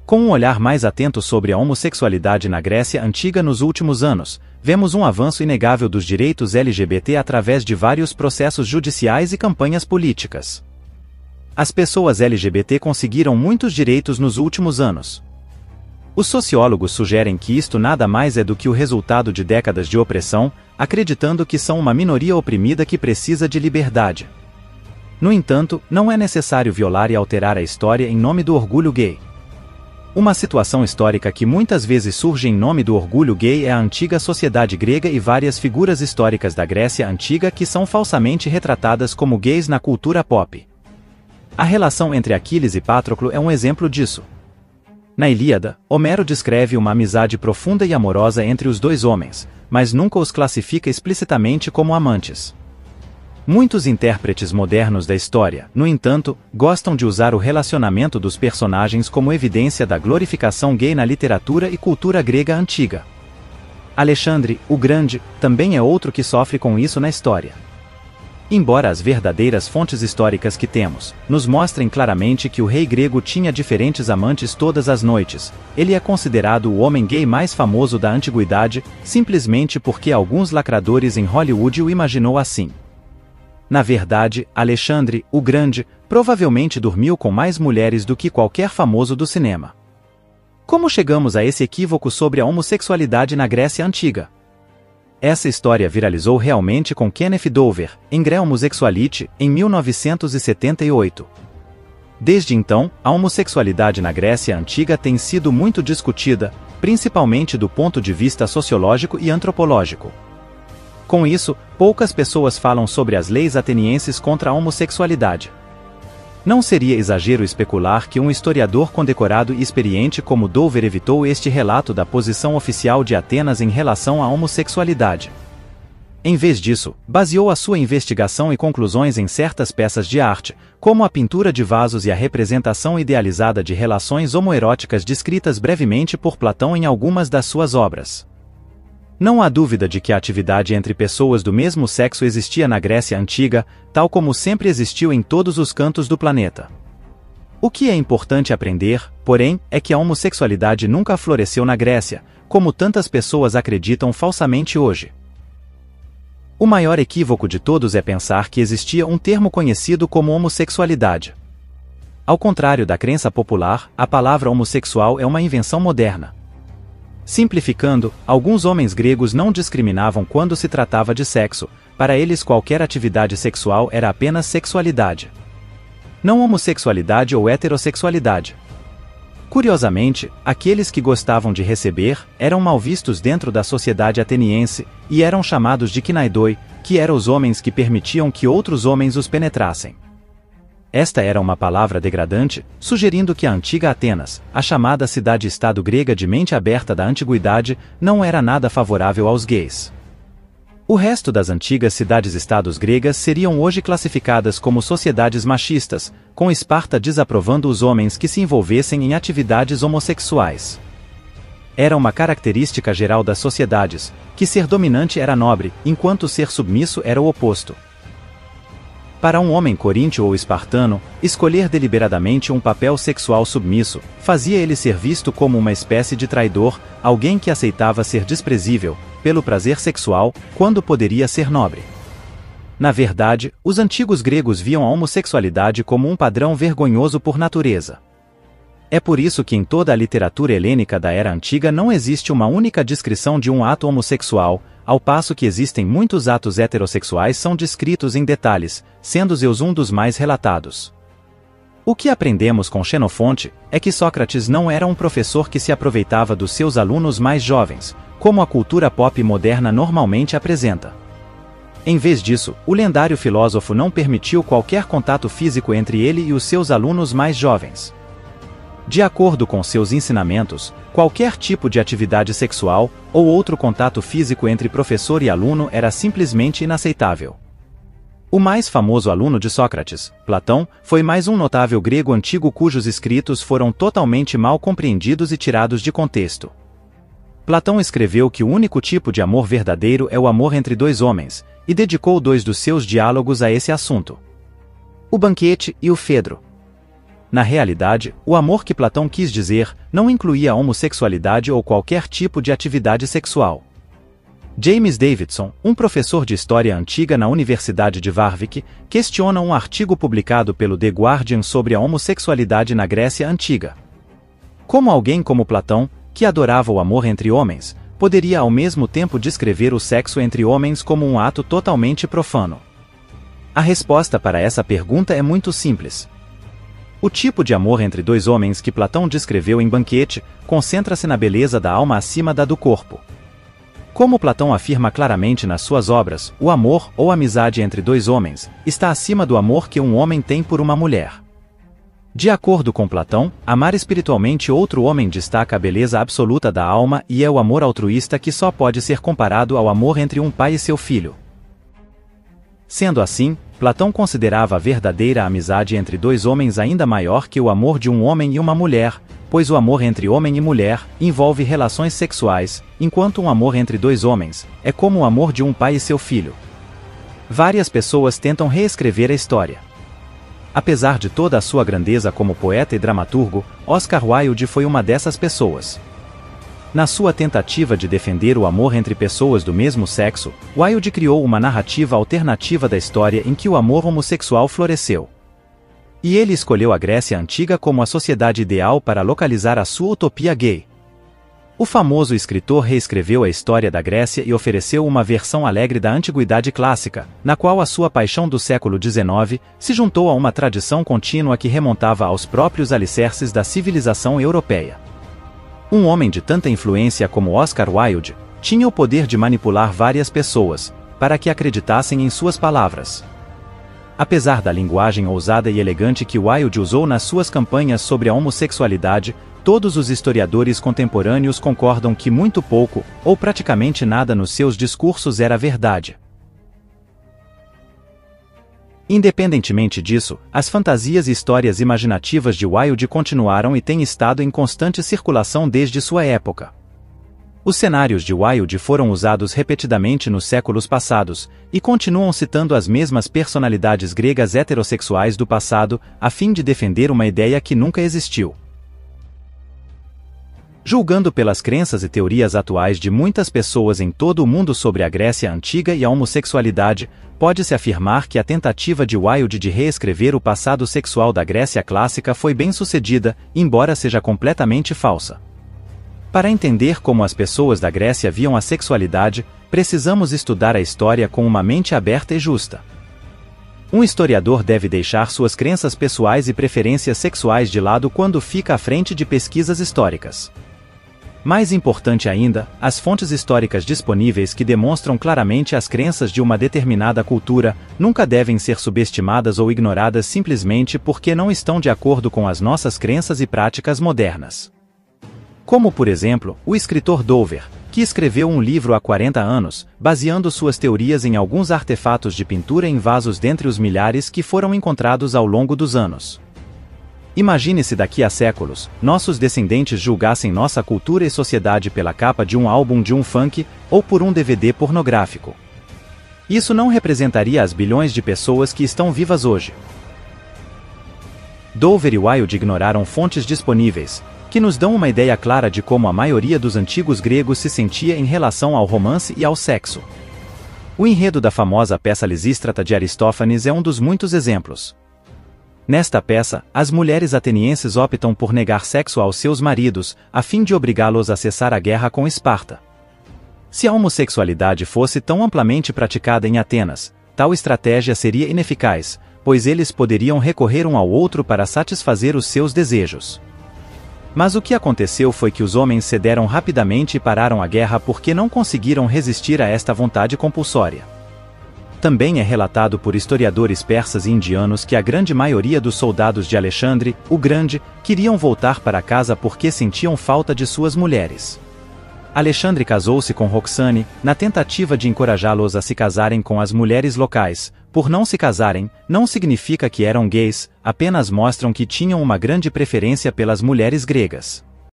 Com um olhar mais atento sobre a homossexualidade na Grécia Antiga nos últimos anos, vemos um avanço inegável dos direitos LGBT através de vários processos judiciais e campanhas políticas. As pessoas LGBT conseguiram muitos direitos nos últimos anos. Os sociólogos sugerem que isto nada mais é do que o resultado de décadas de opressão, acreditando que são uma minoria oprimida que precisa de liberdade. No entanto, não é necessário violar e alterar a história em nome do orgulho gay. Uma situação histórica que muitas vezes surge em nome do orgulho gay é a antiga sociedade grega e várias figuras históricas da Grécia Antiga que são falsamente retratadas como gays na cultura pop. A relação entre Aquiles e Patroclo é um exemplo disso. Na Ilíada, Homero descreve uma amizade profunda e amorosa entre os dois homens, mas nunca os classifica explicitamente como amantes. Muitos intérpretes modernos da história, no entanto, gostam de usar o relacionamento dos personagens como evidência da glorificação gay na literatura e cultura grega antiga. Alexandre, o Grande, também é outro que sofre com isso na história. Embora as verdadeiras fontes históricas que temos nos mostrem claramente que o rei grego tinha diferentes amantes todas as noites, ele é considerado o homem gay mais famoso da antiguidade, simplesmente porque alguns lacradores em Hollywood o imaginou assim. Na verdade, Alexandre, o Grande, provavelmente dormiu com mais mulheres do que qualquer famoso do cinema. Como chegamos a esse equívoco sobre a homossexualidade na Grécia Antiga? Essa história viralizou realmente com Kenneth Dover, em Grey Homosexuality, em 1978. Desde então, a homossexualidade na Grécia Antiga tem sido muito discutida, principalmente do ponto de vista sociológico e antropológico. Com isso, poucas pessoas falam sobre as leis atenienses contra a homossexualidade. Não seria exagero especular que um historiador condecorado e experiente como Dover evitou este relato da posição oficial de Atenas em relação à homossexualidade. Em vez disso, baseou a sua investigação e conclusões em certas peças de arte, como a pintura de vasos e a representação idealizada de relações homoeróticas descritas brevemente por Platão em algumas das suas obras. Não há dúvida de que a atividade entre pessoas do mesmo sexo existia na Grécia Antiga, tal como sempre existiu em todos os cantos do planeta. O que é importante aprender, porém, é que a homossexualidade nunca floresceu na Grécia, como tantas pessoas acreditam falsamente hoje. O maior equívoco de todos é pensar que existia um termo conhecido como homossexualidade. Ao contrário da crença popular, a palavra homossexual é uma invenção moderna. Simplificando, alguns homens gregos não discriminavam quando se tratava de sexo, para eles qualquer atividade sexual era apenas sexualidade. Não homossexualidade ou heterossexualidade. Curiosamente, aqueles que gostavam de receber eram mal vistos dentro da sociedade ateniense e eram chamados de kinaidoi, que eram os homens que permitiam que outros homens os penetrassem. Esta era uma palavra degradante, sugerindo que a antiga Atenas, a chamada cidade-estado grega de mente aberta da antiguidade, não era nada favorável aos gays. O resto das antigas cidades-estados gregas seriam hoje classificadas como sociedades machistas, com Esparta desaprovando os homens que se envolvessem em atividades homossexuais. Era uma característica geral das sociedades, que ser dominante era nobre, enquanto ser submisso era o oposto. Para um homem coríntio ou espartano, escolher deliberadamente um papel sexual submisso fazia ele ser visto como uma espécie de traidor, alguém que aceitava ser desprezível, pelo prazer sexual, quando poderia ser nobre. Na verdade, os antigos gregos viam a homossexualidade como um padrão vergonhoso por natureza. É por isso que em toda a literatura helênica da Era Antiga não existe uma única descrição de um ato homossexual, ao passo que existem muitos atos heterossexuais são descritos em detalhes, sendo Zeus um dos mais relatados. O que aprendemos com Xenofonte é que Sócrates não era um professor que se aproveitava dos seus alunos mais jovens, como a cultura pop moderna normalmente apresenta. Em vez disso, o lendário filósofo não permitiu qualquer contato físico entre ele e os seus alunos mais jovens. De acordo com seus ensinamentos, qualquer tipo de atividade sexual ou outro contato físico entre professor e aluno era simplesmente inaceitável. O mais famoso aluno de Sócrates, Platão, foi mais um notável grego antigo cujos escritos foram totalmente mal compreendidos e tirados de contexto. Platão escreveu que o único tipo de amor verdadeiro é o amor entre dois homens, e dedicou 2 dos seus diálogos a esse assunto: o banquete e o Fedro. na realidade, o amor que Platão quis dizer não incluía a homossexualidade ou qualquer tipo de atividade sexual. James Davidson, um professor de História Antiga na Universidade de Warwick, questiona um artigo publicado pelo The Guardian sobre a homossexualidade na Grécia Antiga. Como alguém como Platão, que adorava o amor entre homens, poderia ao mesmo tempo descrever o sexo entre homens como um ato totalmente profano? A resposta para essa pergunta é muito simples. O tipo de amor entre dois homens que Platão descreveu em Banquete concentra-se na beleza da alma acima da do corpo. Como Platão afirma claramente nas suas obras, o amor ou amizade entre dois homens está acima do amor que um homem tem por uma mulher. De acordo com Platão, amar espiritualmente outro homem destaca a beleza absoluta da alma e é o amor altruísta que só pode ser comparado ao amor entre um pai e seu filho. Sendo assim, Platão considerava a verdadeira amizade entre dois homens ainda maior que o amor de um homem e uma mulher, pois o amor entre homem e mulher envolve relações sexuais, enquanto um amor entre dois homens é como o amor de um pai e seu filho. Várias pessoas tentam reescrever a história. Apesar de toda a sua grandeza como poeta e dramaturgo, Oscar Wilde foi uma dessas pessoas. Na sua tentativa de defender o amor entre pessoas do mesmo sexo, Wilde criou uma narrativa alternativa da história em que o amor homossexual floresceu. E ele escolheu a Grécia Antiga como a sociedade ideal para localizar a sua utopia gay. O famoso escritor reescreveu a história da Grécia e ofereceu uma versão alegre da antiguidade clássica, na qual a sua paixão do século XIX se juntou a uma tradição contínua que remontava aos próprios alicerces da civilização europeia. Um homem de tanta influência como Oscar Wilde tinha o poder de manipular várias pessoas, para que acreditassem em suas palavras. Apesar da linguagem ousada e elegante que Wilde usou nas suas campanhas sobre a homossexualidade, todos os historiadores contemporâneos concordam que muito pouco, ou praticamente nada nos seus discursos era verdade. Independentemente disso, as fantasias e histórias imaginativas de Wilde continuaram e têm estado em constante circulação desde sua época. Os cenários de Wilde foram usados repetidamente nos séculos passados, e continuam citando as mesmas personalidades gregas heterossexuais do passado, a fim de defender uma ideia que nunca existiu. Julgando pelas crenças e teorias atuais de muitas pessoas em todo o mundo sobre a Grécia Antiga e a homossexualidade, pode-se afirmar que a tentativa de Wilde de reescrever o passado sexual da Grécia clássica foi bem-sucedida, embora seja completamente falsa. Para entender como as pessoas da Grécia viam a sexualidade, precisamos estudar a história com uma mente aberta e justa. Um historiador deve deixar suas crenças pessoais e preferências sexuais de lado quando fica à frente de pesquisas históricas. Mais importante ainda, as fontes históricas disponíveis que demonstram claramente as crenças de uma determinada cultura nunca devem ser subestimadas ou ignoradas simplesmente porque não estão de acordo com as nossas crenças e práticas modernas. Como, por exemplo, o escritor Dover, que escreveu um livro há 40 anos, baseando suas teorias em alguns artefatos de pintura em vasos dentre os milhares que foram encontrados ao longo dos anos. Imagine se daqui a séculos, nossos descendentes julgassem nossa cultura e sociedade pela capa de um álbum de um funk, ou por um DVD pornográfico. Isso não representaria as bilhões de pessoas que estão vivas hoje. Dover e Wilde ignoraram fontes disponíveis, que nos dão uma ideia clara de como a maioria dos antigos gregos se sentia em relação ao romance e ao sexo. O enredo da famosa peça Lisístrata de Aristófanes é um dos muitos exemplos. Nesta peça, as mulheres atenienses optam por negar sexo aos seus maridos, a fim de obrigá-los a cessar a guerra com Esparta. Se a homossexualidade fosse tão amplamente praticada em Atenas, tal estratégia seria ineficaz, pois eles poderiam recorrer um ao outro para satisfazer os seus desejos. Mas o que aconteceu foi que os homens cederam rapidamente e pararam a guerra porque não conseguiram resistir a esta vontade compulsória. Também é relatado por historiadores persas e indianos que a grande maioria dos soldados de Alexandre, o Grande, queriam voltar para casa porque sentiam falta de suas mulheres. Alexandre casou-se com Roxane, na tentativa de encorajá-los a se casarem com as mulheres locais. Por não se casarem, não significa que eram gays, apenas mostram que tinham uma grande preferência pelas mulheres gregas.